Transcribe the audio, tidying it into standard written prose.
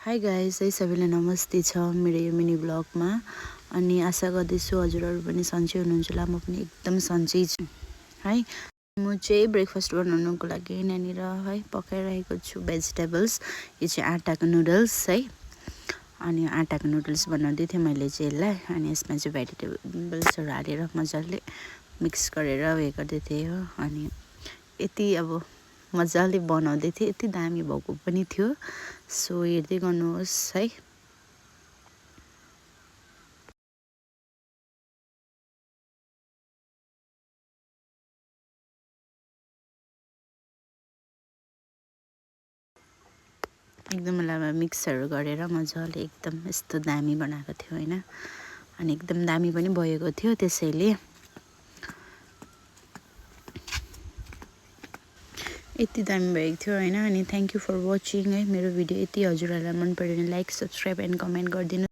High guys, है सबैलाई नमस्ते छ मेरो यो मिनी ब्लगमा। अनि आशा गर्दैछु हजुरहरू पनि सन्चै हुनुहुन्छ होला। म पनि एकदम सन्चै छु है। म चाहिँ ब्रेकफास्ट बनाउनुको लागि यहाँनिर है पकाइरहेको छु भेजिटेबल्स। यो चाहिँ आँटाको नुडल्स है। अनि आँटाको नुडल्स बनाउँदै थिएँ मैले चाहिँ यसलाई। अनि यसमा चाहिँ भेजिटेबल्सहरू हालेर मजाले मिक्स गरेर उयो गर्दै थिएँ हो। अनि यति अब मजाले बनाउँदै थिएँ, यति दामी भएको पनि थियो। सो हेर्दै गर्नुहोस् है। एकदम मिक्सहरू गरेर मजाले एकदम यस्तो दामी बनाएको थियो होइन। अनि एकदम दामी पनि भएको थियो। त्यसैले यति दामी भएको थियो होइन। अनि थ्याङ्क यू फर वाचिङ है। मेरो भिडियो यति हजुरहरूलाई मन पऱ्यो भने लाइक, सब्सक्राइब एन्ड कमेन्ट गरिदिनु।